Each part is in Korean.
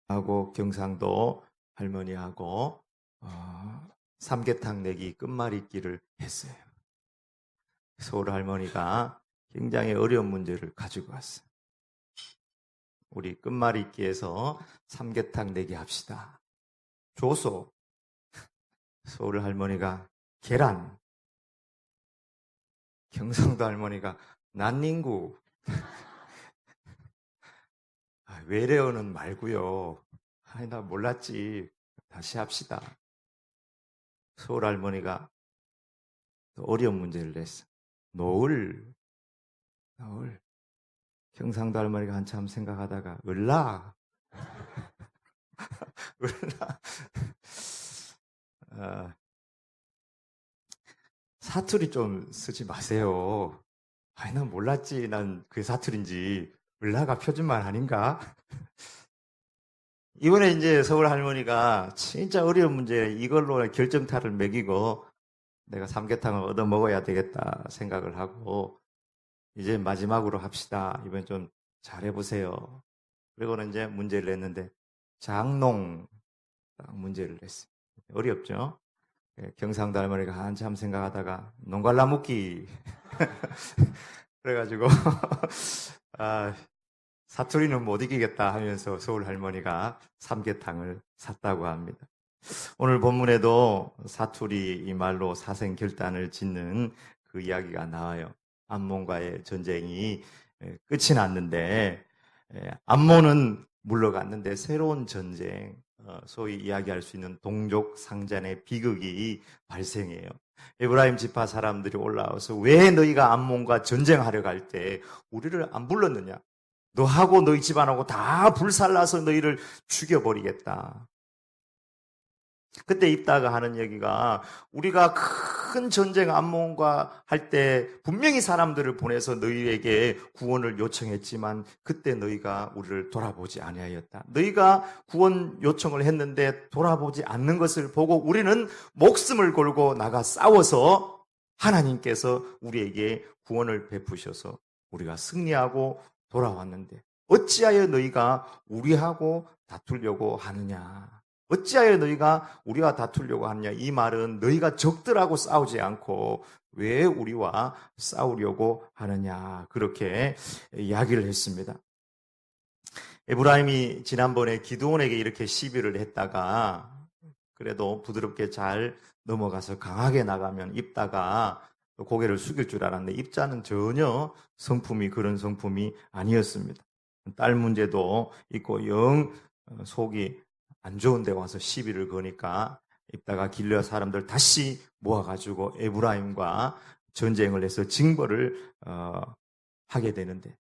하고 경상도 할머니하고 삼계탕 내기 끝말잇기를 했어요. 서울 할머니가 굉장히 어려운 문제를 가지고 왔어요. 우리 끝말잇기에서 삼계탕 내기 합시다. 조소. 서울 할머니가 계란. 경상도 할머니가 난닝구. 외래어는 말고요. 나 몰랐지. 다시 합시다. 서울 할머니가 또 어려운 문제를 냈어. 노을. 경상도 할머니가 한참 생각하다가 을라. 사투리 좀 쓰지 마세요. 난 몰랐지. 난 그게 사투리인지. 을라가 표준말 아닌가? 이번에 이제 서울 할머니가 진짜 어려운 문제 이걸로 결정타를 매기고 내가 삼계탕을 얻어 먹어야 되겠다 생각을 하고 이제 마지막으로 합시다. 이번 좀 잘해보세요. 그리고는 이제 문제를 냈는데 장농 문제를 냈어요. 어렵죠? 경상도 할머니가 한참 생각하다가 농갈라 묻기 그래가지고 사투리는 못 이기겠다 하면서 서울 할머니가 삼계탕을 샀다고 합니다. 오늘 본문에도 사투리 이 말로 사생결단을 짓는 그 이야기가 나와요. 암몬과의 전쟁이 끝이 났는데 암몬은 물러갔는데 새로운 전쟁, 소위 이야기할 수 있는 동족 상잔의 비극이 발생해요. 에브라임 지파 사람들이 올라와서 왜 너희가 암몬과 전쟁하려 갈 때 우리를 안 불렀느냐? 너하고 너희 집안하고 다 불살라서 너희를 죽여버리겠다. 그때 입다가 하는 얘기가 우리가 큰 전쟁 암몬과 할 때 분명히 사람들을 보내서 너희에게 구원을 요청했지만 그때 너희가 우리를 돌아보지 아니하였다. 너희가 구원 요청을 했는데 돌아보지 않는 것을 보고 우리는 목숨을 걸고 나가 싸워서 하나님께서 우리에게 구원을 베푸셔서 우리가 승리하고 돌아왔는데 어찌하여 너희가 우리하고 다투려고 하느냐. 어찌하여 너희가 우리와 다투려고 하느냐. 이 말은 너희가 적들하고 싸우지 않고 왜 우리와 싸우려고 하느냐. 그렇게 이야기를 했습니다. 에브라임이 지난번에 기드온에게 이렇게 시비를 했다가 그래도 부드럽게 잘 넘어가서 강하게 나가면 입다가 고개를 숙일 줄 알았는데 입자는 전혀 성품이 그런 성품이 아니었습니다. 딸 문제도 있고 영 속이 안 좋은 데 와서 시비를 거니까 입다가 길르앗 사람들 다시 모아가지고 에브라임과 전쟁을 해서 징벌을 하게 되는데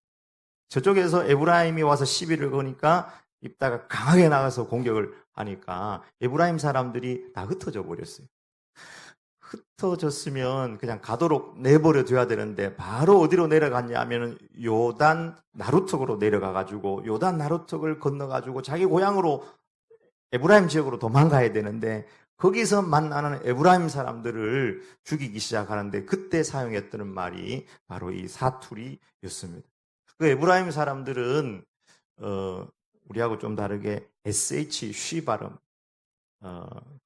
저쪽에서 에브라임이 와서 시비를 거니까 입다가 강하게 나가서 공격을 하니까 에브라임 사람들이 다 흩어져 버렸어요. 흩어졌으면 그냥 가도록 내버려 둬야 되는데 바로 어디로 내려갔냐 하면 요단 나루턱으로 내려가가지고 요단 나루턱을 건너가지고 자기 고향으로 에브라임 지역으로 도망가야 되는데 거기서 만나는 에브라임 사람들을 죽이기 시작하는데 그때 사용했던 말이 바로 이 사투리였습니다. 그 에브라임 사람들은 우리하고 좀 다르게 SH 쉬 발음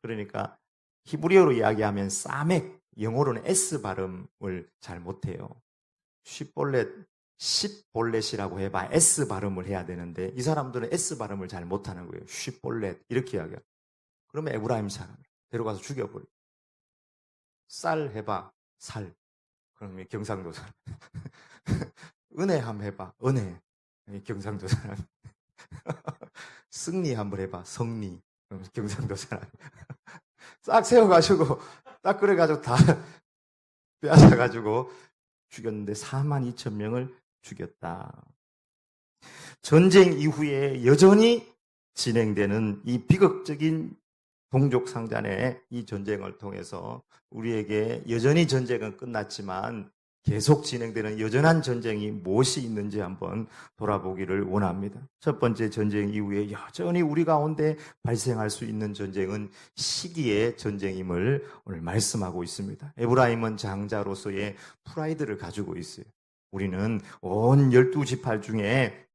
그러니까 히브리어로 이야기하면 사맥 영어로는 S 발음을 잘 못해요. 쉽볼렛이라고 해봐 S 발음을 해야 되는데 이 사람들은 S 발음을 잘 못하는 거예요. 쉽볼렛 이렇게 이야기해요. 그러면 에브라임 사람 데려가서 죽여버려. 쌀 해봐 살. 그러면 경상도 사람. 은혜 한번 해봐 은혜. 경상도 사람. 승리 한번 해봐 성리. 그러면 경상도 사람. 싹 세워가지고 딱 그래가지고 다 빼앗아가지고 죽였는데 42,000명을 죽였다. 전쟁 이후에 여전히 진행되는 이 비극적인 동족 상잔의 이 전쟁을 통해서 우리에게 여전히 전쟁은 끝났지만 계속 진행되는 여전한 전쟁이 무엇이 있는지 한번 돌아보기를 원합니다. 첫 번째 전쟁 이후에 여전히 우리 가운데 발생할 수 있는 전쟁은 시기의 전쟁임을 오늘 말씀하고 있습니다. 에브라임은 장자로서의 프라이드를 가지고 있어요. 우리는 온 12지파 중에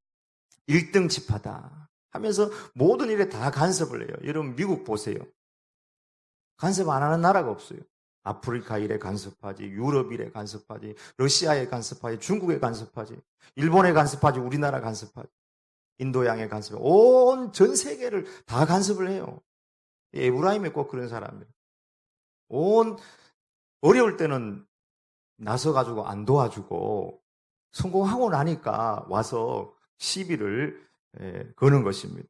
1등 지파다. 하면서 모든 일에 다 간섭을 해요. 여러분 미국 보세요. 간섭 안 하는 나라가 없어요. 아프리카 일에 간섭하지, 유럽 일에 간섭하지, 러시아에 간섭하지, 중국에 간섭하지, 일본에 간섭하지, 우리나라 간섭하지, 인도양에 간섭하지, 온 전 세계를 다 간섭을 해요. 에브라임이 꼭 그런 사람이에요. 어려울 때는 나서가지고 안 도와주고, 성공하고 나니까 와서 시비를 거는 것입니다.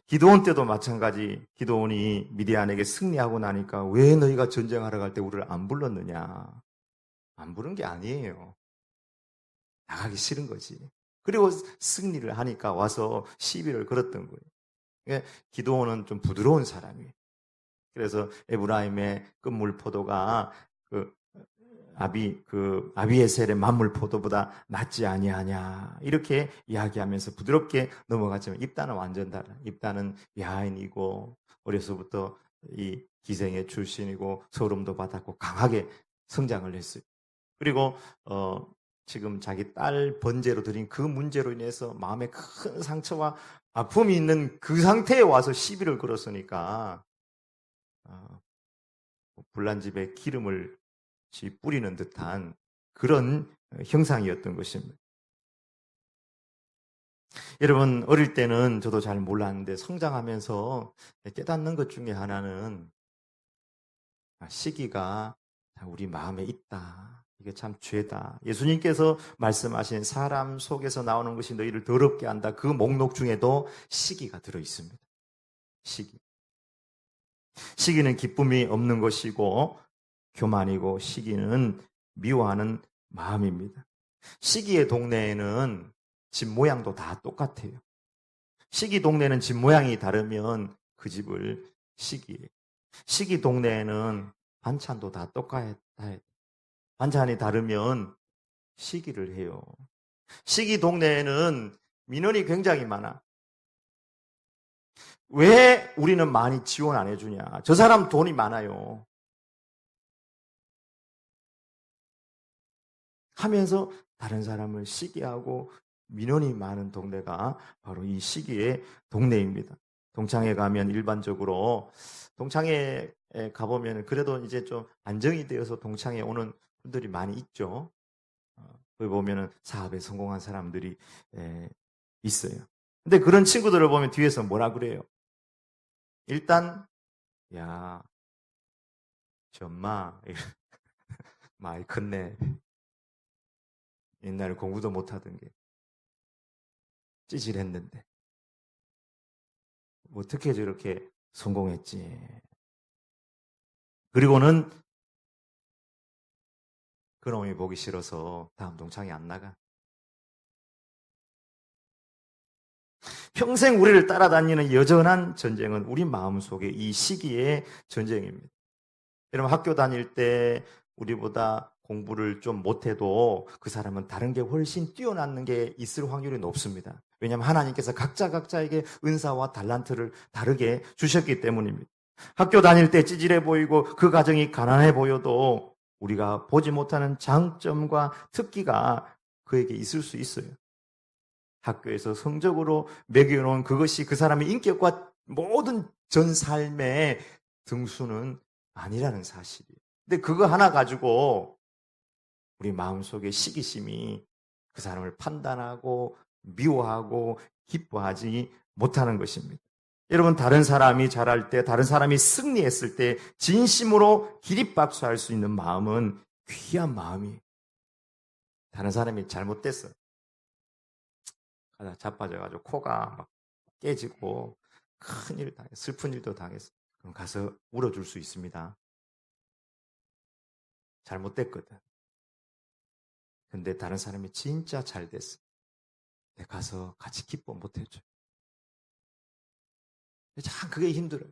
기드온 때도 마찬가지. 기드온이 미디안에게 승리하고 나니까 왜 너희가 전쟁하러 갈 때 우리를 안 불렀느냐. 안 부른 게 아니에요. 나가기 싫은 거지. 그리고 승리를 하니까 와서 시비를 걸었던 거예요. 기드온은 좀 부드러운 사람이에요. 그래서 에브라임의 끝물 포도가 아비에셀의 만물 포도보다 낫지 아니하냐 이렇게 이야기하면서 부드럽게 넘어갔지만 입단은 완전 달라. 입단은 야인이고 어려서부터 이 기생의 출신이고 서름도 받았고 강하게 성장을 했어요. 그리고 지금 자기 딸 번제로 드린 그 문제로 인해서 마음에 큰 상처와 아픔이 있는 그 상태에 와서 시비를 걸었으니까 불난 집에 기름을 뿌리는 듯한 그런 형상이었던 것입니다. 여러분 어릴 때는 저도 잘 몰랐는데 성장하면서 깨닫는 것 중에 하나는 시기가 우리 마음에 있다. 이게 참 죄다. 예수님께서 말씀하신 사람 속에서 나오는 것이 너희를 더럽게 한다. 그 목록 중에도 시기가 들어있습니다. 시기는 기쁨이 없는 것이고 교만이고 시기는 미워하는 마음입니다. 시기의 동네에는 집 모양도 다 똑같아요. 시기 동네는 집 모양이 다르면 그 집을 시기예요. 시기 동네에는 반찬도 다 똑같아요. 반찬이 다르면 시기를 해요. 시기 동네에는 민원이 굉장히 많아. 왜 우리는 많이 지원 안 해주냐? 저 사람 돈이 많아요. 하면서 다른 사람을 시기하고 민원이 많은 동네가 바로 이 시기의 동네입니다. 동창회 가면 일반적으로 동창회에 가보면 그래도 이제 좀 안정이 되어서 동창회에 오는 분들이 많이 있죠. 거기 보면은 사업에 성공한 사람들이 있어요. 근데 그런 친구들을 보면 뒤에서 뭐라 그래요? 일단 야, 저 엄마 많이 컸네. 옛날에 공부도 못하던 게 찌질했는데 어떻게 저렇게 성공했지? 그리고는 그놈이 보기 싫어서 다음 동창회 안 나가. 평생 우리를 따라다니는 여전한 전쟁은 우리 마음속에 이 시기의 전쟁입니다. 여러분 학교 다닐 때 우리보다 공부를 좀 못해도 그 사람은 다른 게 훨씬 뛰어나는 게 있을 확률이 높습니다. 왜냐하면 하나님께서 각자에게 은사와 달란트를 다르게 주셨기 때문입니다. 학교 다닐 때 찌질해 보이고 그 가정이 가난해 보여도 우리가 보지 못하는 장점과 특기가 그에게 있을 수 있어요. 학교에서 성적으로 매겨놓은 그것이 그 사람의 인격과 모든 전 삶의 등수는 아니라는 사실이에요. 근데 그거 하나 가지고 우리 마음속에 시기심이 그 사람을 판단하고 미워하고 기뻐하지 못하는 것입니다. 여러분 다른 사람이 잘할 때, 다른 사람이 승리했을 때 진심으로 기립박수할 수 있는 마음은 귀한 마음이에요. 다른 사람이 잘못됐어요. 자빠져가지고 코가 막 깨지고 큰일 당했어. 슬픈 일도 당했어. 그럼 가서 울어줄 수 있습니다. 잘못됐거든. 근데 다른 사람이 진짜 잘 됐어. 내가 가서 같이 기뻐 못 해줘. 참 그게 힘들어요.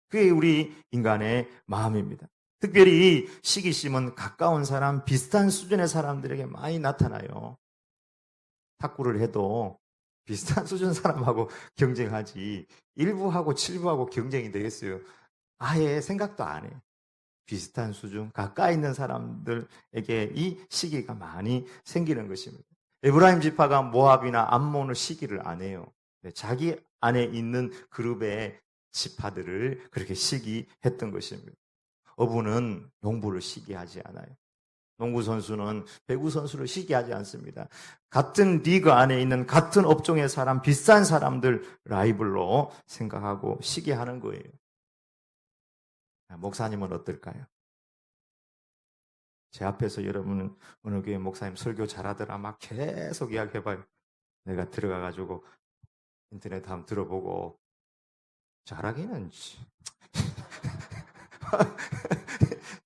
그게 우리 인간의 마음입니다. 특별히 시기심은 가까운 사람, 비슷한 수준의 사람들에게 많이 나타나요. 탁구를 해도 비슷한 수준 사람하고 경쟁하지 1부하고 7부하고 경쟁이 되겠어요. 아예 생각도 안 해요. 비슷한 수준, 가까이 있는 사람들에게 이 시기가 많이 생기는 것입니다. 에브라임 지파가 모압이나 암몬을 시기를 안 해요. 자기 안에 있는 그룹의 지파들을 그렇게 시기했던 것입니다. 어부는 농부를 시기하지 않아요. 농구 선수는 배구 선수를 시기하지 않습니다. 같은 리그 안에 있는 같은 업종의 사람, 비싼 사람들 라이벌로 생각하고 시기하는 거예요. 목사님은 어떨까요? 제 앞에서 여러분은 어느 교회 목사님 설교 잘하더라 막 계속 이야기해봐요. 내가 들어가가지고 인터넷 한번 들어보고 잘하기는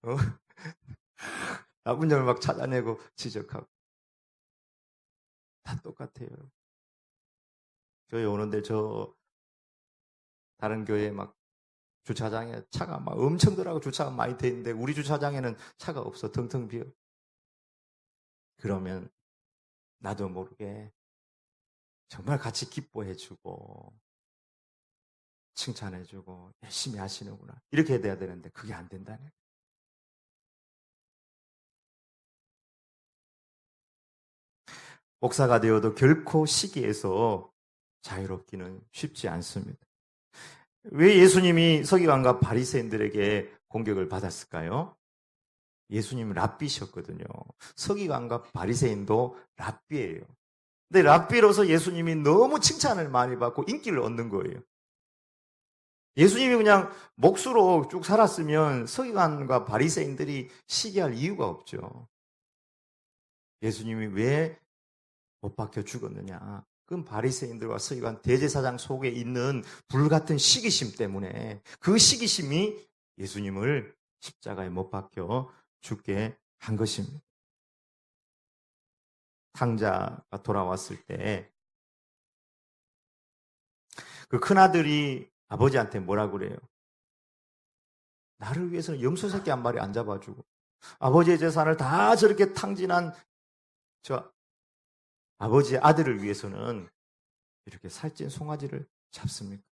어? 나쁜 점을 막 찾아내고 지적하고 다 똑같아요. 교회 오는데 저 다른 교회 막 주차장에 차가 막 엄청 들어가고 주차가 많이 돼 있는데 우리 주차장에는 차가 없어. 텅텅 비어. 그러면 나도 모르게 정말 같이 기뻐해주고 칭찬해주고 열심히 하시는구나. 이렇게 돼야 되는데 그게 안 된다네. 목사가 되어도 결코 시기에서 자유롭기는 쉽지 않습니다. 왜 예수님이 서기관과 바리새인들에게 공격을 받았을까요? 예수님은 랍비셨거든요. 서기관과 바리새인도 랍비예요. 근데 랍비로서 예수님이 너무 칭찬을 많이 받고 인기를 얻는 거예요. 예수님이 그냥 목수로 쭉 살았으면 서기관과 바리새인들이 시기할 이유가 없죠. 예수님이 왜 못 박혀 죽었느냐? 그건 바리새인들과 서기관 대제사장 속에 있는 불같은 시기심 때문에 그 시기심이 예수님을 십자가에 못 박혀 죽게 한 것입니다. 탕자가 돌아왔을 때 그 큰아들이 아버지한테 뭐라 그래요? 나를 위해서는 염소 새끼 한 마리 안 잡아주고 아버지의 재산을 다 저렇게 탕진한 저 아버지의 아들을 위해서는 이렇게 살찐 송아지를 잡습니까?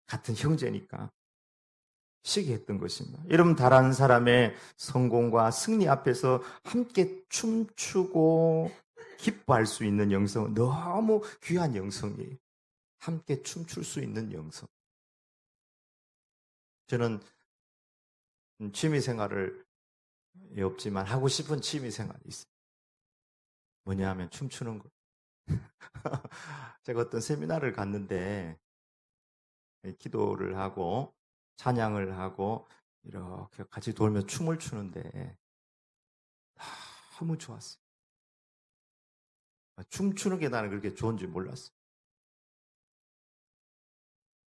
같은 형제니까 시기했던 것입니다. 여러분 다른 사람의 성공과 승리 앞에서 함께 춤추고 기뻐할 수 있는 영성은 너무 귀한 영성이에요. 함께 춤출 수 있는 영성. 저는 취미 생활을 없지만 하고 싶은 취미 생활이 있어요. 뭐냐 하면 춤추는 거. 제가 어떤 세미나를 갔는데 기도를 하고 찬양을 하고 이렇게 같이 돌며 춤을 추는데 너무 좋았어요. 춤추는 게 나는 그렇게 좋은 줄 몰랐어요.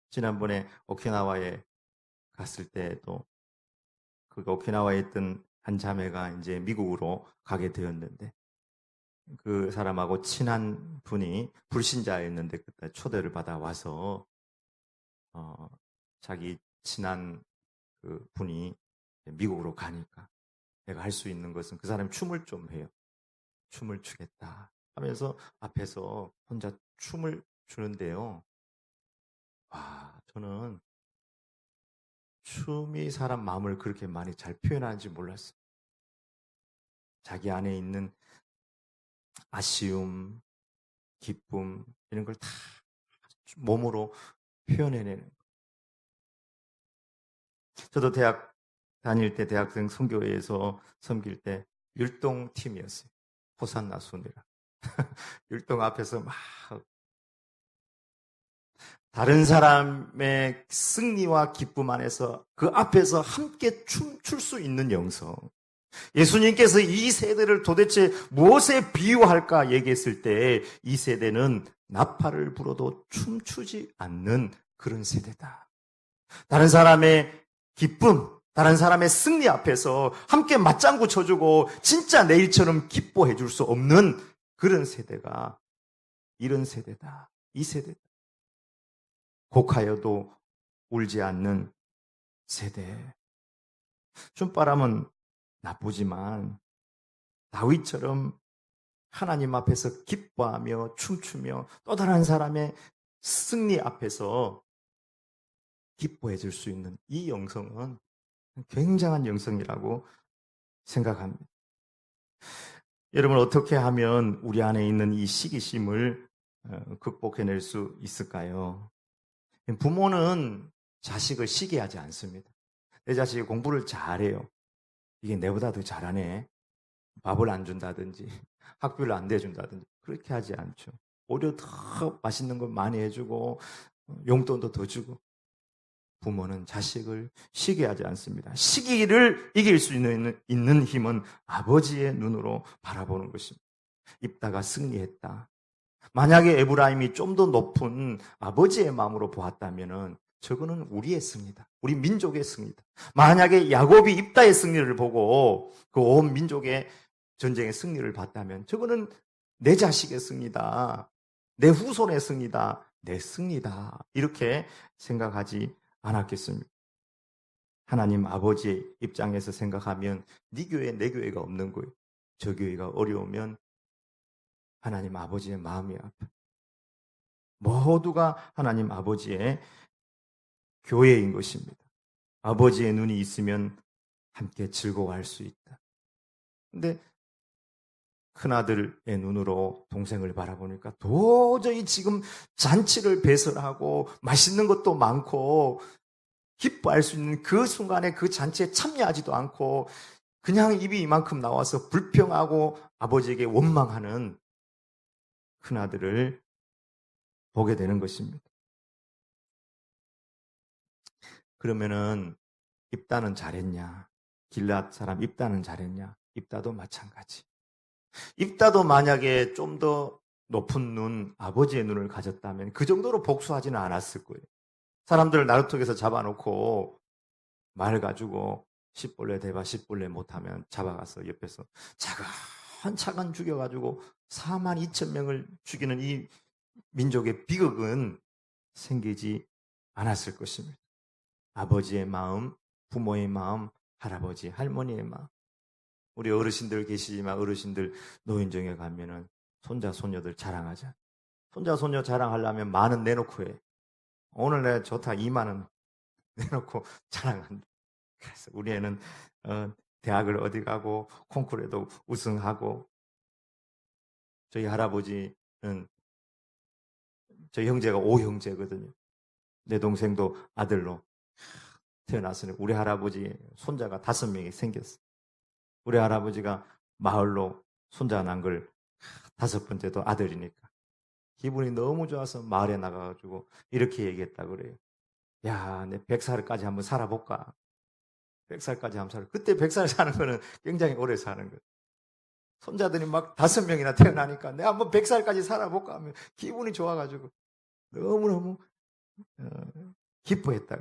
지난번에 오키나와에 갔을 때도 그 오키나와에 있던 한 자매가 이제 미국으로 가게 되었는데 그 사람하고 친한 분이 불신자였는데 그때 초대를 받아 와서 자기 친한 그 분이 미국으로 가니까 내가 할 수 있는 것은 그 사람이 춤을 좀 해요. 춤을 추겠다 하면서 앞에서 혼자 춤을 추는데요. 와, 저는 춤이 사람 마음을 그렇게 많이 잘 표현하는지 몰랐어요. 자기 안에 있는 아쉬움, 기쁨 이런 걸 다 몸으로 표현해내는 거예요. 저도 대학 다닐 때 대학생 선교회에서 섬길 때 율동팀이었어요. 호산나 순이라. 율동 앞에서 막 다른 사람의 승리와 기쁨 안에서 그 앞에서 함께 춤출 수 있는 영성. 예수님께서 이 세대를 도대체 무엇에 비유할까 얘기했을 때 이 세대는 나팔을 불어도 춤추지 않는 그런 세대다. 다른 사람의 기쁨, 다른 사람의 승리 앞에서 함께 맞장구 쳐주고 진짜 내일처럼 기뻐해 줄 수 없는 그런 세대가 이런 세대다. 이 세대다. 곡하여도 울지 않는 세대. 춤바람은 나쁘지만 다윗처럼 하나님 앞에서 기뻐하며 춤추며 또 다른 사람의 승리 앞에서 기뻐해 줄 수 있는 이 영성은 굉장한 영성이라고 생각합니다. 여러분, 어떻게 하면 우리 안에 있는 이 시기심을 극복해낼 수 있을까요? 부모는 자식을 시기하지 않습니다. 내 자식이 공부를 잘해요. 이게 내보다 더 잘하네. 밥을 안 준다든지 학비를 안 대준다든지 그렇게 하지 않죠. 오히려 더 맛있는 걸 많이 해주고 용돈도 더 주고. 부모는 자식을 시기하지 않습니다. 시기를 이길 수 있는 힘은 아버지의 눈으로 바라보는 것입니다. 입다가 승리했다. 만약에 에브라임이 좀 더 높은 아버지의 마음으로 보았다면 저거는 우리의 승리다. 우리 민족의 승리다. 만약에 야곱이 입다의 승리를 보고 그 온 민족의 전쟁의 승리를 봤다면 저거는 내 자식의 승리다. 내 후손의 승리다. 내 승리다. 이렇게 생각하지 않았겠습니까? 하나님 아버지의 입장에서 생각하면 네 교회 내 교회가 없는 거예요. 저 교회가 어려우면 하나님 아버지의 마음이 아파. 모두가 하나님 아버지의 교회인 것입니다. 아버지의 눈이 있으면 함께 즐거워할 수 있다. 근데 큰아들의 눈으로 동생을 바라보니까 도저히 지금 잔치를 배설하고 맛있는 것도 많고 기뻐할 수 있는 그 순간에 그 잔치에 참여하지도 않고 그냥 입이 이만큼 나와서 불평하고 아버지에게 원망하는 큰아들을 보게 되는 것입니다. 그러면은 입다는 잘했냐? 길앗 사람 입다는 잘했냐? 입다도 마찬가지. 입다도 만약에 좀 더 높은 눈, 아버지의 눈을 가졌다면 그 정도로 복수하지는 않았을 거예요. 사람들을 나루턱에서 잡아놓고 말 가지고 십벌레 대봐 십벌레 못하면 잡아가서 옆에서 차근차근 죽여가지고 42,000명을 죽이는 이 민족의 비극은 생기지 않았을 것입니다. 아버지의 마음, 부모의 마음, 할아버지, 할머니의 마음. 우리 어르신들 계시지만 어르신들 노인정에 가면은 손자, 손녀들 자랑하자. 손자, 손녀 자랑하려면 만원 내놓고 해. 오늘 내가 좋다 2만원 내놓고 자랑한다. 그래서 우리 애는 대학을 어디 가고 콩쿠르에도 우승하고 저희 할아버지는 저희 형제가 5형제거든요. 내 동생도 아들로 태어났으니 우리 할아버지 손자가 5명이 생겼어. 우리 할아버지가 마을로 손자 난 걸 5번째도 아들이니까 기분이 너무 좋아서 마을에 나가가지고 이렇게 얘기했다 그래요. 야, 내 100살까지 한번 살아볼까? 100살까지 한번 살아. 그때 100살 사는 거는 굉장히 오래 사는 거예요. 손자들이 막 5명이나 태어나니까 내가 한번 100살까지 살아볼까 하면 기분이 좋아가지고 너무너무 기뻐했다.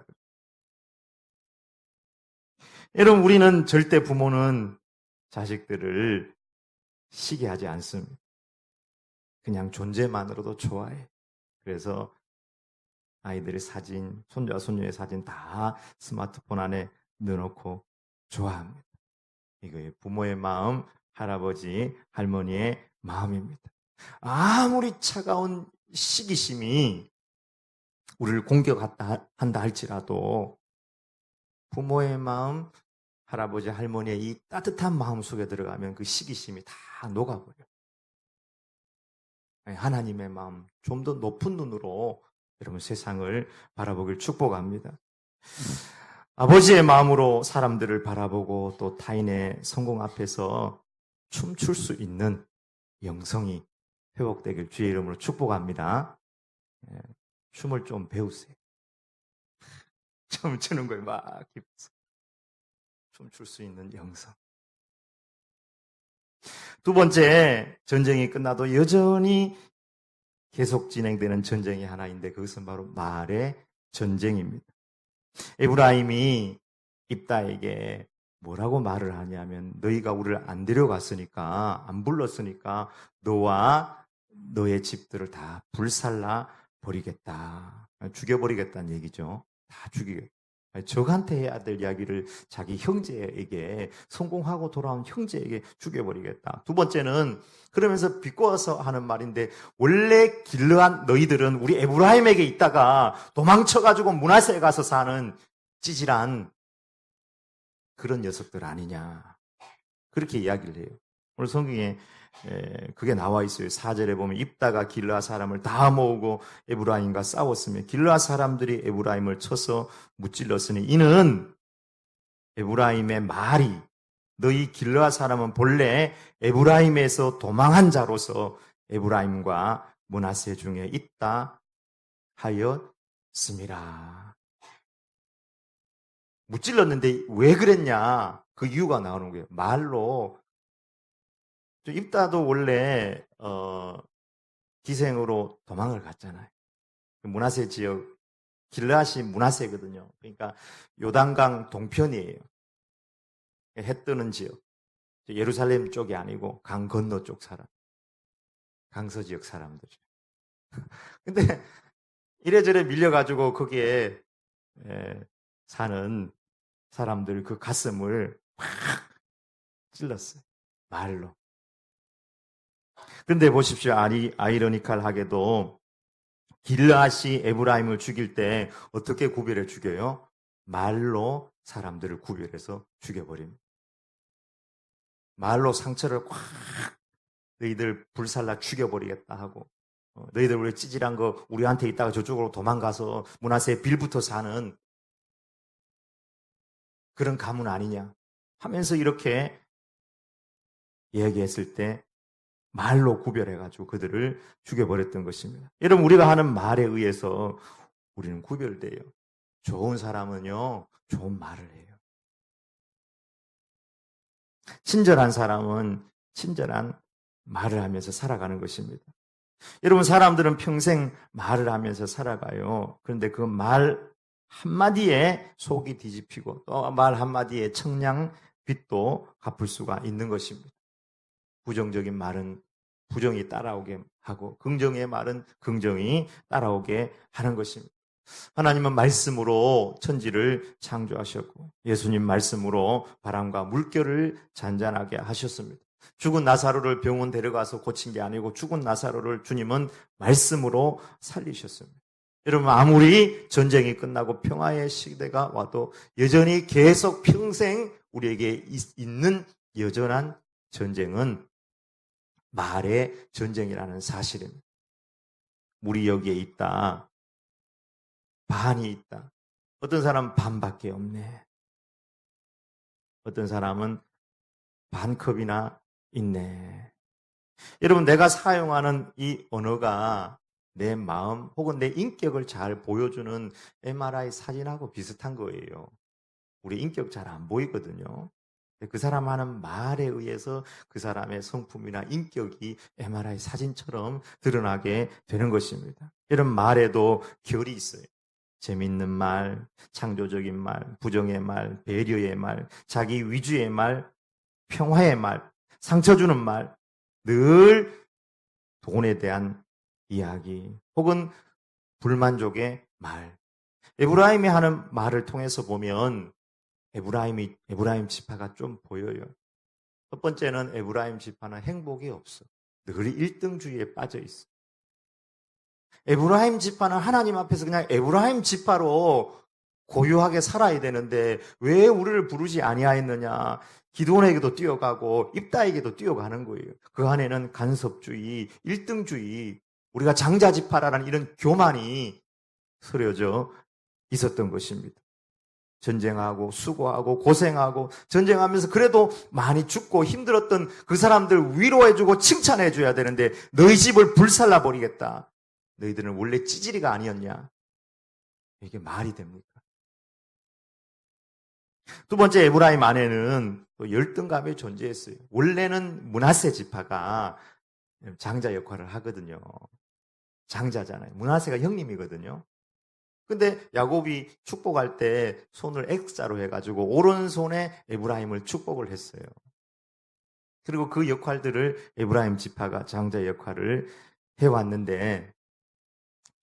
여러분, 우리는 절대 부모는 자식들을 시기하지 않습니다. 그냥 존재만으로도 좋아해. 그래서 아이들의 사진, 손자, 손녀의 사진 다 스마트폰 안에 넣어놓고 좋아합니다. 이거예요. 부모의 마음, 할아버지, 할머니의 마음입니다. 아무리 차가운 시기심이 우리를 공격한다 할지라도 부모의 마음, 할아버지, 할머니의 이 따뜻한 마음 속에 들어가면 그 시기심이 다 녹아버려요. 하나님의 마음, 좀 더 높은 눈으로 여러분 세상을 바라보길 축복합니다. 아버지의 마음으로 사람들을 바라보고 또 타인의 성공 앞에서 춤출 수 있는 영성이 회복되길 주의 이름으로 축복합니다. 춤을 좀 배우세요. 춤 추는 거에 막 기뻐서 춤출 수 있는 영성. 두 번째, 전쟁이 끝나도 여전히 계속 진행되는 전쟁이 하나인데 그것은 바로 말의 전쟁입니다. 에브라임이 입다에게 뭐라고 말을 하냐면 너희가 우리를 안 데려갔으니까 안 불렀으니까 너와 너의 집들을 다 불살라 버리겠다. 죽여버리겠다는 얘기죠. 다 죽이겠다. 적한테 해야 될 이야기를 자기 형제에게 성공하고 돌아온 형제에게 죽여버리겠다. 두 번째는 그러면서 비꼬아서 하는 말인데 원래 길르한 너희들은 우리 에브라임에게 있다가 도망쳐가지고 므낫세에 가서 사는 찌질한 그런 녀석들 아니냐. 그렇게 이야기를 해요. 오늘 성경에 그게 나와 있어요. 4절에 보면 입다가 길르앗 사람을 다 모으고 에브라임과 싸웠으며 길르앗 사람들이 에브라임을 쳐서 무찔렀으니 이는 에브라임의 말이 너희 길르앗 사람은 본래 에브라임에서 도망한 자로서 에브라임과 므낫세 중에 있다 하였습니다. 무찔렀는데 왜 그랬냐? 그 이유가 나오는 거예요. 말로. 입다도 원래 기생으로 도망을 갔잖아요. 므낫세 지역, 길르앗이 므낫세거든요. 그러니까 요단강 동편이에요. 해 뜨는 지역. 예루살렘 쪽이 아니고 강 건너 쪽 사람. 강서 지역 사람들이죠. 근데 이래저래 밀려가지고 거기에 사는 사람들 그 가슴을 팍 찔렀어요. 말로. 그런데 보십시오. 아이러니컬하게도 길르앗이 에브라임을 죽일 때 어떻게 구별해 죽여요? 말로 사람들을 구별해서 죽여버립니다. 말로 상처를 꽉 너희들 불살라 죽여버리겠다 하고 너희들 우리 찌질한 거 우리한테 있다가 저쪽으로 도망가서 므낫세 빌부터 사는 그런 가문 아니냐 하면서 이렇게 이야기했을 때 말로 구별해가지고 그들을 죽여버렸던 것입니다. 여러분 우리가 하는 말에 의해서 우리는 구별돼요. 좋은 사람은요 좋은 말을 해요. 친절한 사람은 친절한 말을 하면서 살아가는 것입니다. 여러분 사람들은 평생 말을 하면서 살아가요. 그런데 그 말 한마디에 속이 뒤집히고 또 말 한마디에 청량빛도 갚을 수가 있는 것입니다. 부정적인 말은 부정이 따라오게 하고 긍정의 말은 긍정이 따라오게 하는 것입니다. 하나님은 말씀으로 천지를 창조하셨고 예수님 말씀으로 바람과 물결을 잔잔하게 하셨습니다. 죽은 나사로를 병원 데려가서 고친 게 아니고 죽은 나사로를 주님은 말씀으로 살리셨습니다. 여러분 아무리 전쟁이 끝나고 평화의 시대가 와도 여전히 계속 평생 우리에게 있는 여전한 전쟁은 말의 전쟁이라는 사실입니다. 물이 여기에 있다. 반이 있다. 어떤 사람은 반밖에 없네. 어떤 사람은 반컵이나 있네. 여러분 내가 사용하는 이 언어가 내 마음 혹은 내 인격을 잘 보여주는 MRI 사진하고 비슷한 거예요. 우리 인격 잘 안 보이거든요. 그 사람 하는 말에 의해서 그 사람의 성품이나 인격이 MRI 사진처럼 드러나게 되는 것입니다. 이런 말에도 결이 있어요. 재밌는 말, 창조적인 말, 부정의 말, 배려의 말, 자기 위주의 말, 평화의 말, 상처 주는 말, 늘 돈에 대한 이야기, 혹은 불만족의 말. 에브라임이 하는 말을 통해서 보면 에브라임 지파가 좀 보여요. 첫 번째는 에브라임 지파는 행복이 없어. 늘 1등주의에 빠져 있어. 에브라임 지파는 하나님 앞에서 그냥 에브라임 지파로 고유하게 살아야 되는데 왜 우리를 부르지 아니하였느냐. 기드온에게도 뛰어가고 입다에게도 뛰어가는 거예요. 그 안에는 간섭주의, 1등주의, 우리가 장자 지파라는 이런 교만이 서려져 있었던 것입니다. 전쟁하고 수고하고 고생하고 전쟁하면서 그래도 많이 죽고 힘들었던 그 사람들 위로해주고 칭찬해줘야 되는데 너희 집을 불살라 버리겠다. 너희들은 원래 찌질이가 아니었냐? 이게 말이 됩니까? 두 번째 에브라임 안에는 또 열등감이 존재했어요. 원래는 므낫세 지파가 장자 역할을 하거든요. 장자잖아요. 므낫세가 형님이거든요. 근데 야곱이 축복할 때 손을 X자로 해가지고 오른손에 에브라임을 축복을 했어요. 그리고 그 역할들을 에브라임 지파가 장자 역할을 해왔는데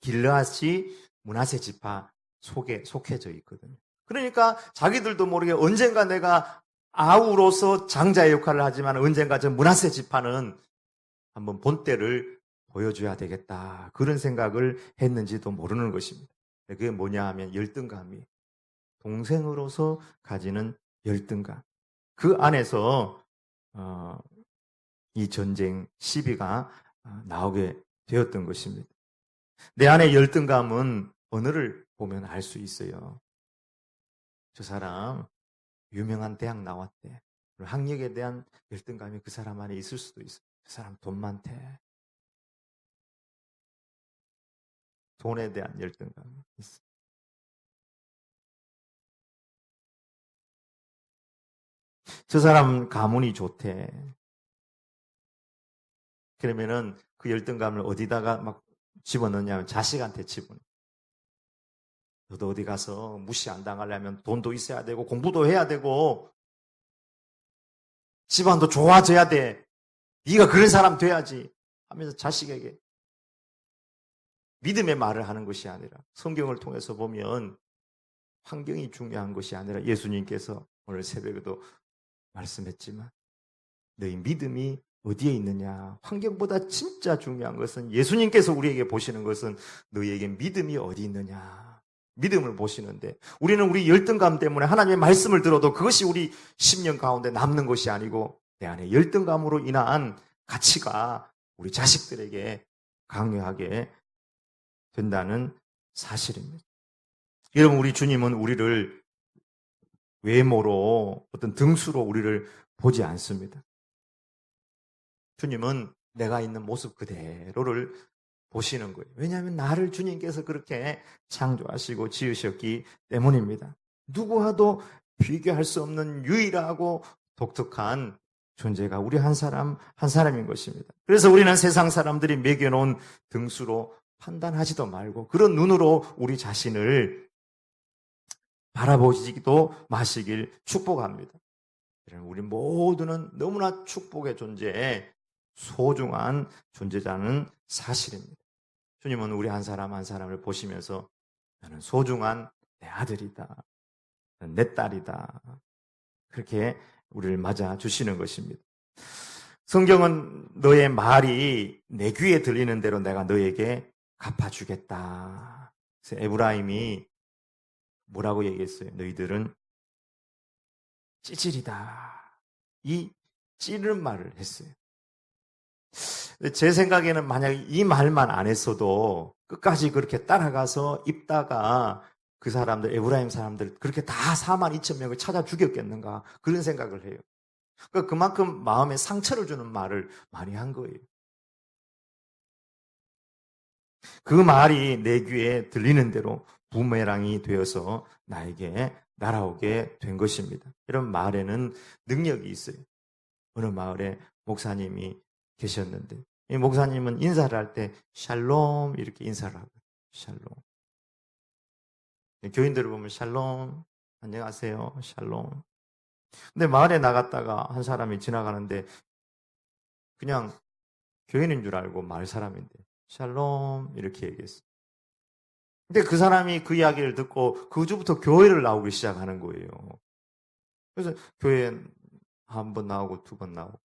길르앗이 므낫세 지파 속에 속해져 있거든요. 그러니까 자기들도 모르게 언젠가 내가 아우로서 장자의 역할을 하지만 언젠가 저 므낫세 지파는 한번 본때를 보여줘야 되겠다. 그런 생각을 했는지도 모르는 것입니다. 그게 뭐냐 하면 열등감이 동생으로서 가지는 열등감. 그 안에서 이 전쟁 시비가 나오게 되었던 것입니다. 내 안의 열등감은 언어를 보면 알 수 있어요. 저 사람 유명한 대학 나왔대. 학력에 대한 열등감이 그 사람 안에 있을 수도 있어요. 저 사람 돈 많대. 돈에 대한 열등감이 있어. 저 사람 가문이 좋대. 그러면은 그 열등감을 어디다가 막 집어넣냐면 자식한테 집어넣어. 너도 어디 가서 무시 안 당하려면 돈도 있어야 되고 공부도 해야 되고 집안도 좋아져야 돼. 네가 그런 사람 돼야지 하면서 자식에게 믿음의 말을 하는 것이 아니라 성경을 통해서 보면 환경이 중요한 것이 아니라 예수님께서 오늘 새벽에도 말씀했지만 너희 믿음이 어디에 있느냐. 환경보다 진짜 중요한 것은 예수님께서 우리에게 보시는 것은 너희에게 믿음이 어디 있느냐. 믿음을 보시는데 우리는 우리 열등감 때문에 하나님의 말씀을 들어도 그것이 우리 심령 가운데 남는 것이 아니고 내 안에 열등감으로 인한 가치가 우리 자식들에게 강요하게 된다는 사실입니다. 여러분, 우리 주님은 우리를 외모로 어떤 등수로 우리를 보지 않습니다. 주님은 내가 있는 모습 그대로를 보시는 거예요. 왜냐하면 나를 주님께서 그렇게 창조하시고 지으셨기 때문입니다. 누구와도 비교할 수 없는 유일하고 독특한 존재가 우리 한 사람 한 사람인 것입니다. 그래서 우리는 세상 사람들이 매겨놓은 등수로 판단하지도 말고 그런 눈으로 우리 자신을 바라보시기도 마시길 축복합니다. 우리 모두는 너무나 축복의 존재에 소중한 존재자는 사실입니다. 주님은 우리 한 사람 한 사람을 보시면서 나는 소중한 내 아들이다. 내 딸이다. 그렇게 우리를 맞아 주시는 것입니다. 성경은 너의 말이 내 귀에 들리는 대로 내가 너에게 갚아주겠다. 그래서 에브라임이 뭐라고 얘기했어요? 너희들은 찌질이다. 이 찌르는 말을 했어요. 제 생각에는 만약에 이 말만 안 했어도 끝까지 그렇게 따라가서 입다가 그 사람들, 에브라임 사람들 그렇게 다 4만 2천 명을 찾아 죽였겠는가 그런 생각을 해요. 그러니까 그만큼 마음에 상처를 주는 말을 많이 한 거예요. 그 말이 내 귀에 들리는 대로 부메랑이 되어서 나에게 날아오게 된 것입니다. 이런 말에는 능력이 있어요. 어느 마을에 목사님이 계셨는데 이 목사님은 인사를 할 때 샬롬 이렇게 인사를 하고요. 샬롬. 교인들을 보면 샬롬, 안녕하세요, 샬롬. 근데 마을에 나갔다가 한 사람이 지나가는데 그냥 교인인 줄 알고 마을 사람인데 샬롬 이렇게 얘기했어요. 근데 그 사람이 그 이야기를 듣고 그 주부터 교회를 나오기 시작하는 거예요. 그래서 교회 한 번 나오고 두 번 나오고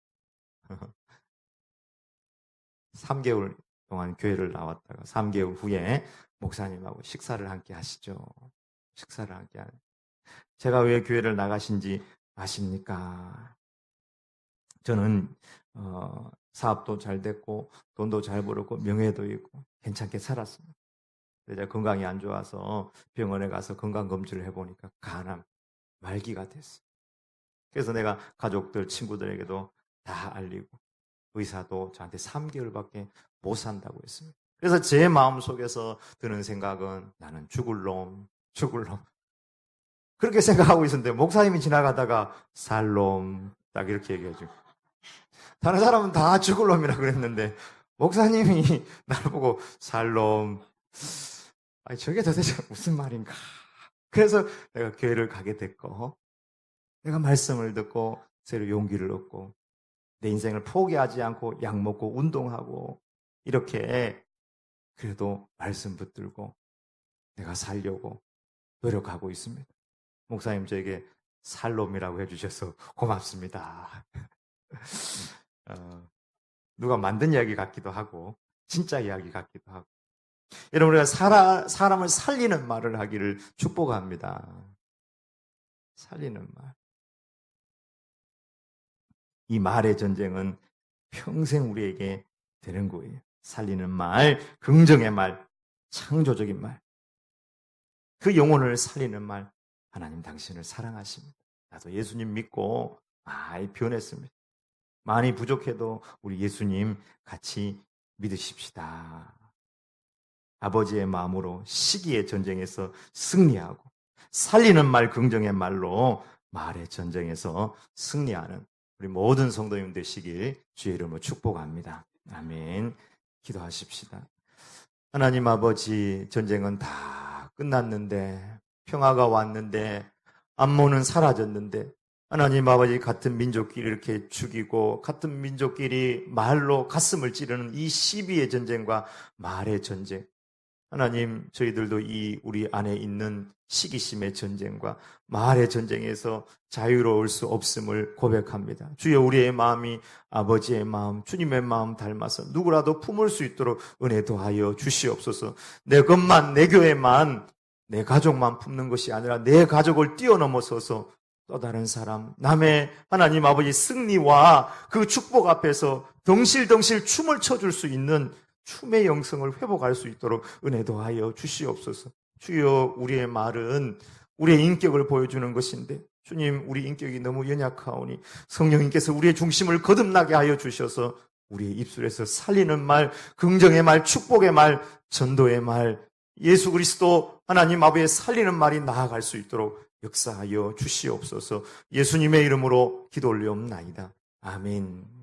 3개월 동안 교회를 나왔다가 3개월 후에 목사님하고 식사를 함께 하시죠. 식사를 함께 하는. 제가 왜 교회를 나가신지 아십니까? 저는 사업도 잘 됐고 돈도 잘 벌었고 명예도 있고 괜찮게 살았습니다. 제가 건강이 안 좋아서 병원에 가서 건강검진을 해보니까 간암 말기가 됐어요. 그래서 내가 가족들, 친구들에게도 다 알리고 의사도 저한테 3개월밖에 못 산다고 했습니다. 그래서 제 마음속에서 드는 생각은 나는 죽을 놈, 죽을 놈. 그렇게 생각하고 있었는데 목사님이 지나가다가 살 놈, 딱 이렇게 얘기해주고 다른 사람은 다 죽을 놈이라 그랬는데 목사님이 나를 보고 살 놈. 아니 저게 도대체 무슨 말인가. 그래서 내가 교회를 가게 됐고 내가 말씀을 듣고 새로 용기를 얻고 내 인생을 포기하지 않고 약 먹고 운동하고 이렇게 그래도 말씀 붙들고 내가 살려고 노력하고 있습니다. 목사님 저에게 살놈이라고 해주셔서 고맙습니다. 누가 만든 이야기 같기도 하고 진짜 이야기 같기도 하고 여러분 우리가 사람을 살리는 말을 하기를 축복합니다. 살리는 말. 이 말의 전쟁은 평생 우리에게 되는 거예요. 살리는 말, 긍정의 말, 창조적인 말, 그 영혼을 살리는 말. 하나님 당신을 사랑하십니다. 나도 예수님 믿고 많이 변했습니다. 많이 부족해도 우리 예수님 같이 믿으십시다. 아버지의 마음으로 시기의 전쟁에서 승리하고 살리는 말, 긍정의 말로 말의 전쟁에서 승리하는 우리 모든 성도님 되시길 주의 이름으로 축복합니다. 아멘. 기도하십시다. 하나님 아버지, 전쟁은 다 끝났는데, 평화가 왔는데, 암몬은 사라졌는데, 하나님 아버지, 같은 민족끼리 이렇게 죽이고 같은 민족끼리 말로 가슴을 찌르는 이 시비의 전쟁과 말의 전쟁, 하나님, 저희들도 이 우리 안에 있는 시기심의 전쟁과 말의 전쟁에서 자유로울 수 없음을 고백합니다. 주여, 우리의 마음이 아버지의 마음, 주님의 마음 닮아서 누구라도 품을 수 있도록 은혜 더하여 주시옵소서. 내 것만, 내 교회만, 내 가족만 품는 것이 아니라 내 가족을 뛰어넘어서서 또 다른 사람, 남의 하나님 아버지 승리와 그 축복 앞에서 덩실덩실 춤을 춰줄 수 있는 춤의 영성을 회복할 수 있도록 은혜 더하여 주시옵소서. 주여, 우리의 말은 우리의 인격을 보여주는 것인데, 주님, 우리 인격이 너무 연약하오니 성령님께서 우리의 중심을 거듭나게 하여 주셔서 우리의 입술에서 살리는 말, 긍정의 말, 축복의 말, 전도의 말, 예수 그리스도 하나님 아버지의 살리는 말이 나아갈 수 있도록 역사하여 주시옵소서. 예수님의 이름으로 기도 올리옵나이다. 아멘.